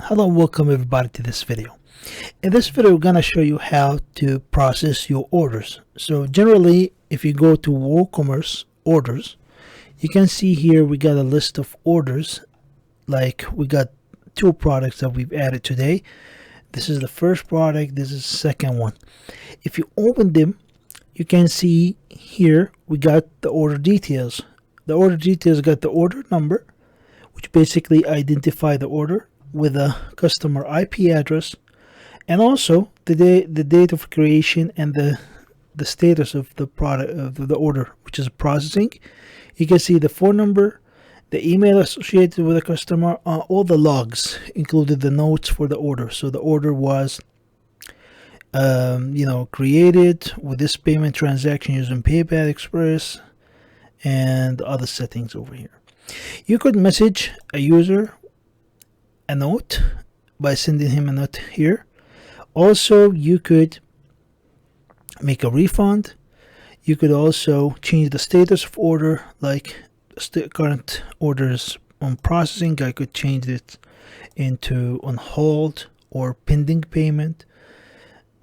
Hello, welcome everybody to this video. In this video, we're going to show you how to process your orders. So generally, if you go to WooCommerce orders, you can see here we got a list of orders. Like we got two products that we've added today. This is the first product, this is the second one. If you open them, you can see here we got the order details. The order details got the order number, which basically identify the order with a customer IP address, and also the date of creation and the status of the product of the order, which is processing. You can see the phone number, the email associated with the customer, all the logs, included the notes for the order. So the order was created with this payment transaction using PayPal Express and other settings over here. You could message a user a note by sending him a note here. Also, you could make a refund. You could also change the status of order, like current orders on processing. I could change it into on hold or pending payment,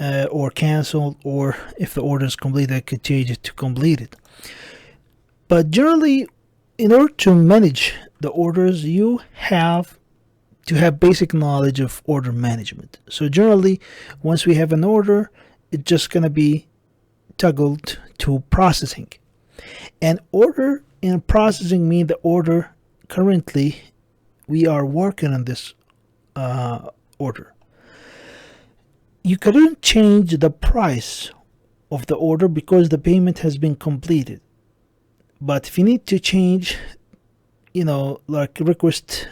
or canceled, or if the order is complete, I could change it to completed. But generally, in order to manage the orders, you have to have basic knowledge of order management. So generally, once we have an order, it's just going to be toggled to processing. And order in processing means the order currently we are working on this order. You couldn't change the price of the order because the payment has been completed. But if you need to change, like request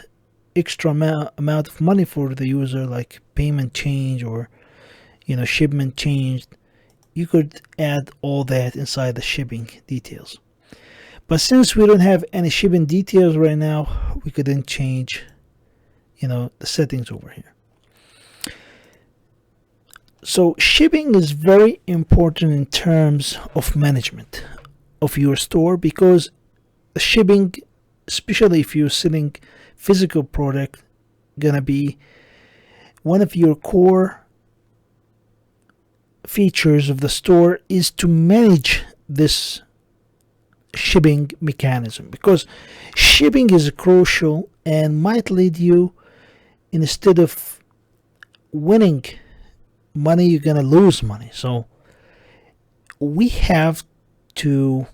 extra amount of money for the user, like payment change or shipment changed, you could add all that inside the shipping details. But since we don't have any shipping details right now, we couldn't change the settings over here. So shipping is very important in terms of management of your store, because the shipping, especially if you're selling physical product, gonna be one of your core features of the store is to manage this shipping mechanism, because shipping is crucial and might lead you, instead of winning money, you're gonna lose money. So we have to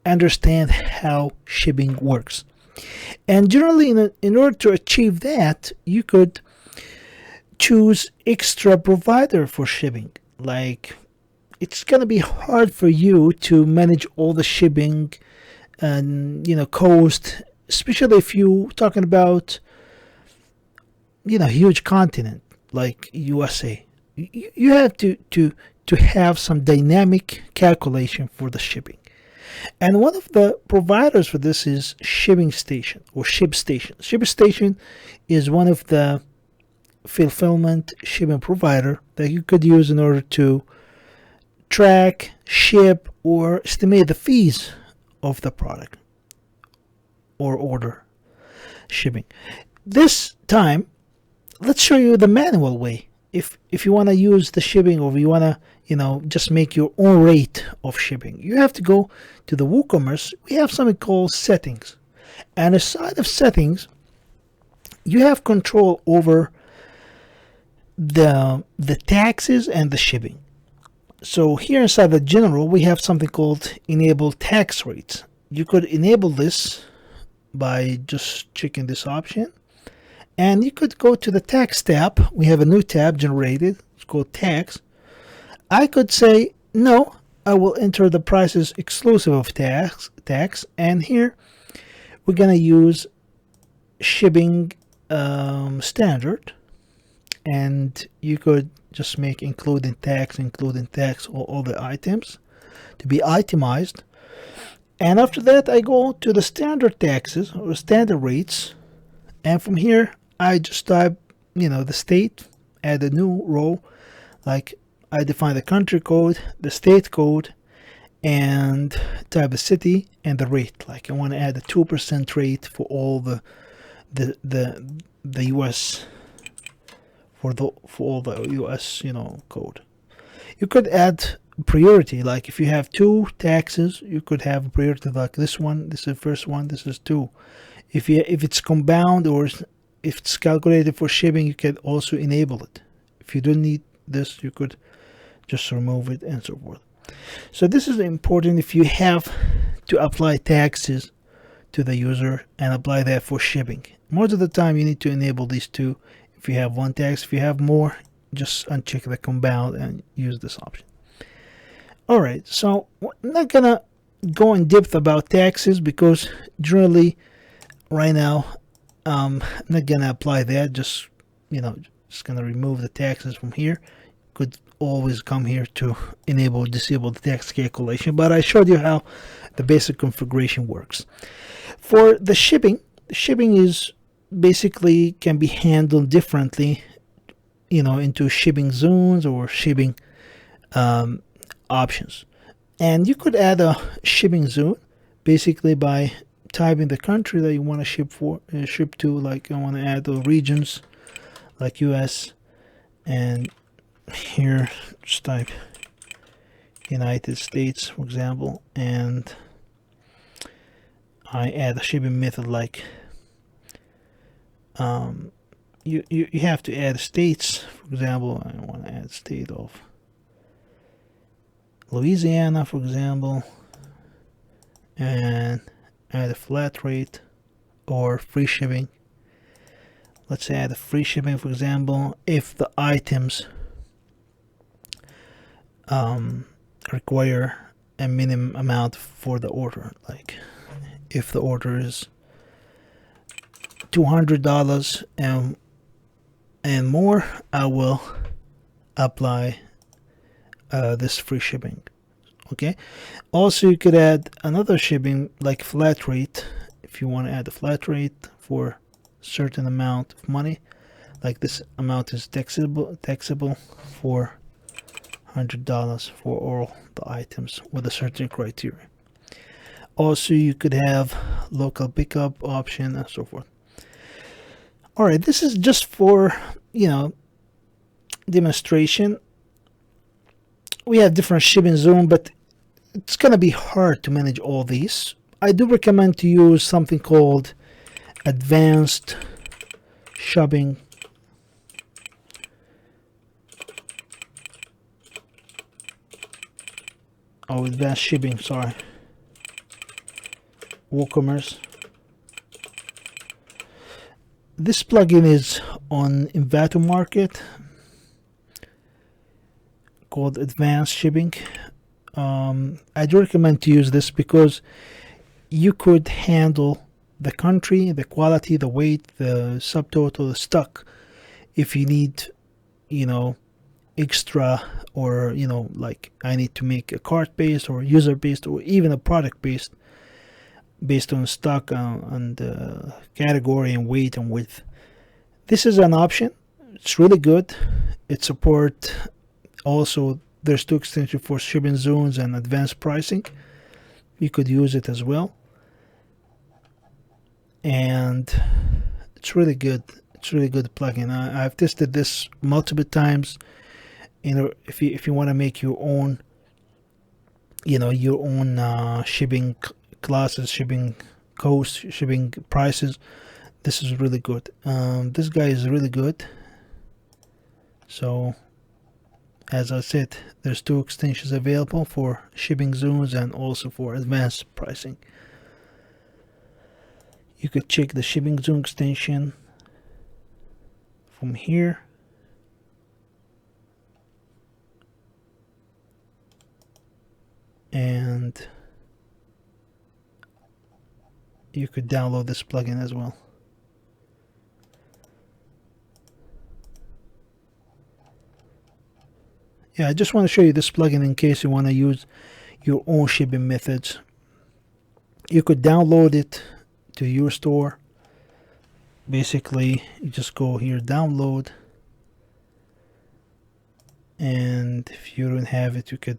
understand how shipping works. And generally, in order to achieve that, you could choose extra provider for shipping. Like, it's going to be hard for you to manage all the shipping and cost, especially if you're talking about huge continent like USA. You have to have some dynamic calculation for the shipping. And one of the providers for this is Shipping Station or ShipStation. ShipStation is one of the fulfillment shipping provider that you could use in order to track, ship, or estimate the fees of the product or order shipping. This time, let's show you the manual way. If you want to use the shipping, or you want to just make your own rate of shipping, you have to go to the WooCommerce. We have something called settings, and aside of settings, you have control over the taxes and the shipping. So here inside the general, we have something called enable tax rates. You could enable this by just checking this option. And you could go to the tax tab. We have a new tab generated. It's called tax. I could say, no, I will enter the prices exclusive of tax. And here we're going to use shipping standard. And you could just make including tax, all the items to be itemized. And after that, I go to the standard taxes or standard rates. And from here, I just type, the state, add a new row, like I define the country code, the state code, and type the city and the rate. Like I want to add a 2% rate for all the the US, for all the US, code. You could add priority, like if you have two taxes, you could have a priority like this one. This is the first one. This is two. If it's compound, or if it's calculated for shipping, you can also enable it. If you don't need this, you could just remove it and so forth. So this is important if you have to apply taxes to the user and apply that for shipping. Most of the time you need to enable these two. If you have one tax, if you have more, just uncheck the compound and use this option. Alright, so I'm not gonna go in depth about taxes because generally right now I'm not gonna apply that. Just gonna remove the taxes from here. Could always come here to enable or disable the tax calculation, but I showed you how the basic configuration works. For the shipping is basically can be handled differently, into shipping zones or shipping options. And you could add a shipping zone basically by typing the country that you want to ship to. Like I want to add the regions like US, and here just type United States, for example, and I add a shipping method like you have to add states. For example, I want to add state of Louisiana, for example, and add a flat rate or free shipping. Let's add a free shipping, for example, if the items require a minimum amount for the order. Like if the order is $200 and more, I will apply this free shipping. Okay. Also, you could add another shipping like flat rate. If you want to add a flat rate for certain amount of money, like this amount is taxable for $100 for all the items with a certain criteria. Also, you could have local pickup option and so forth. All right, this is just for demonstration. We have different shipping zone, but it's gonna be hard to manage all these. I do recommend to use something called advanced shopping advanced shipping, sorry, WooCommerce. This plugin is on Envato Market called advanced shipping. I do recommend to use this because you could handle the country, the quality, the weight, the subtotal, the stock. If you need, extra, or like I need to make a cart based or user based or even a product based on stock and category and weight and width. This is an option. It's really good. It supports also. There's two extensions for shipping zones and advanced pricing. You could use it as well, and it's really good. It's really good plugin. I've tested this multiple times. If you want to make your own, shipping classes, shipping costs, shipping prices, this is really good. This guy is really good. So, as I said, there's two extensions available for shipping zones and also for advanced pricing. You could check the shipping zone extension from here. And you could download this plugin as well. Yeah, I just want to show you this plugin in case you want to use your own shipping methods. You could download it to your store. Basically, you just go here, download, and if you don't have it, you can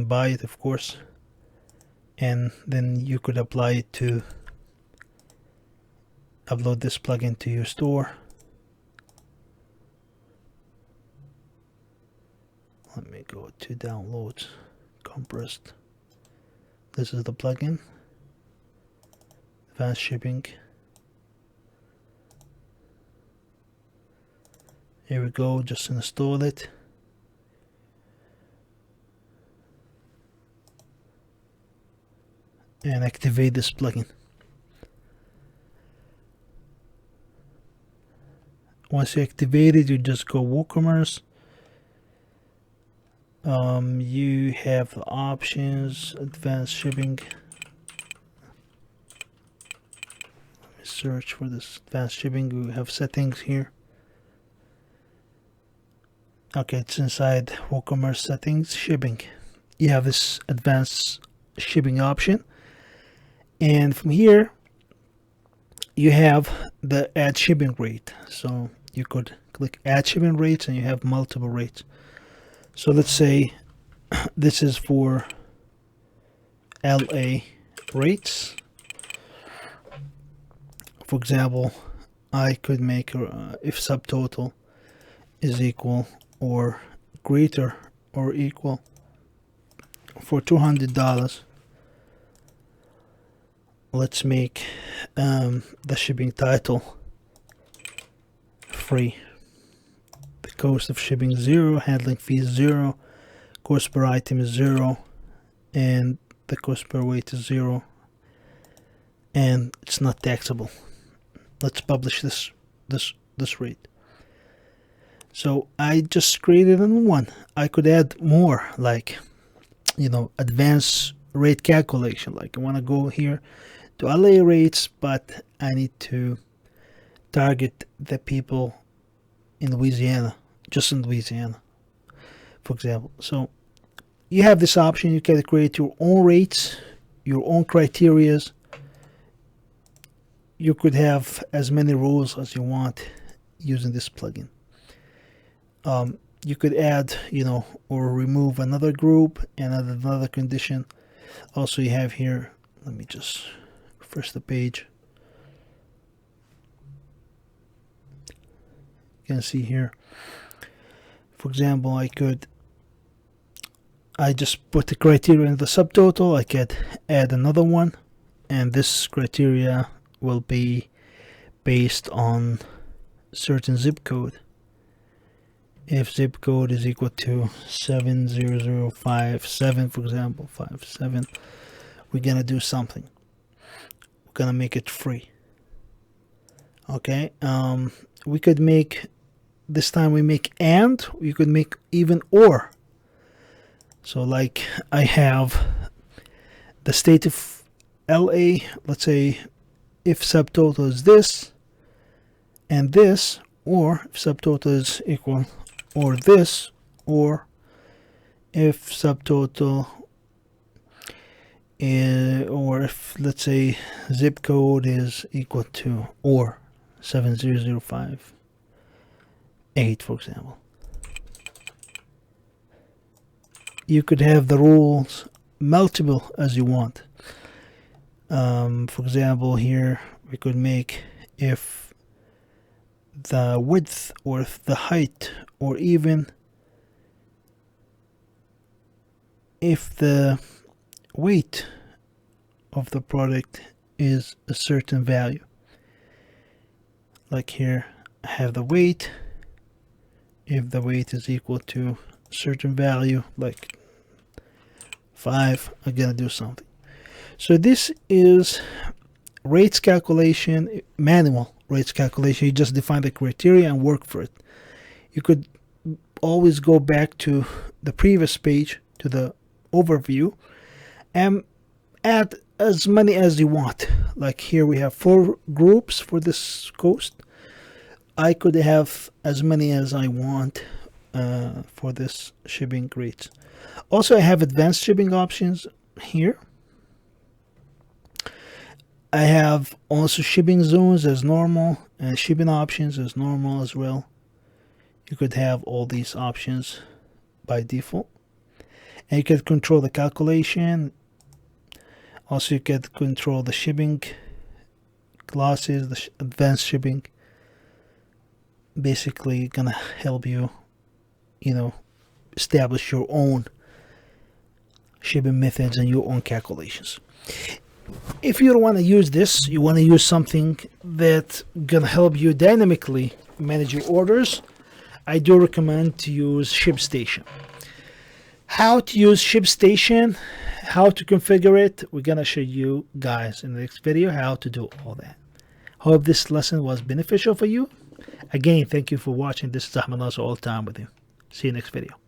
buy it, of course, and then you could apply it to upload this plugin to your store. Let me go to downloads, compressed. This is the plugin, advanced shipping. Here we go, just install it. And activate this plugin. Once you activate it, you just go WooCommerce. You have the options, advanced shipping. Let me search for this advanced shipping. We have settings here. Okay, it's inside WooCommerce settings, shipping. You have this advanced shipping option. And from here, you have the add shipping rate. So you could click add shipping rates and you have multiple rates. So let's say this is for LA rates. For example, I could make if subtotal is equal or greater or equal for $200. Let's make the shipping title free. The cost of shipping 0, handling fees 0, cost per item is 0, and the cost per weight is 0, and it's not taxable. Let's publish this rate. So I just created a new one. I could add more, like, you know, advanced rate calculation. Like I want to go here to LA rates, but I need to target the people in Louisiana, just in Louisiana, for example. So you have this option. You can create your own rates, your own criterias. You could have as many rules as you want using this plugin. You could add, you know, or remove another group and add another condition. Also, you have here, let me just refresh the page. You can see here, for example, I just put the criteria in the subtotal. I could add another one, and this criteria will be based on certain zip code. If zip code is equal to 70057, for example, 57, we're gonna do something. We're gonna make it free. Okay, we could make, this time we make and, we could make even or. So like I have the state of LA, let's say if subtotal is this and this, or if subtotal is equal or this, or if subtotal or if, let's say, zip code is equal to or 70058, for example. You could have the rules multiple as you want. For example, here we could make if the width or the height, or even if the weight of the product is a certain value. Like here I have the weight. If the weight is equal to a certain value, like 5, I'm gonna do something. So this is rates calculation, manual rates calculation. You just define the criteria and work for it. You could always go back to the previous page, to the overview, and add as many as you want. Like here we have 4 groups for this cost. I could have as many as I want for this shipping rates. Also, I have advanced shipping options here. I have also shipping zones as normal and shipping options as normal as well. You could have all these options by default, and you can control the calculation. Also, you can control the shipping classes, the advanced shipping, basically gonna help you, establish your own shipping methods and your own calculations. If you don't want to use this, you want to use something that gonna help you dynamically manage your orders, I do recommend to use ShipStation. How to use ShipStation, how to configure it, we're gonna show you guys in the next video how to do all that. Hope this lesson was beneficial for you. Again, thank you for watching. This is Ahmad, all time with you. See you next video.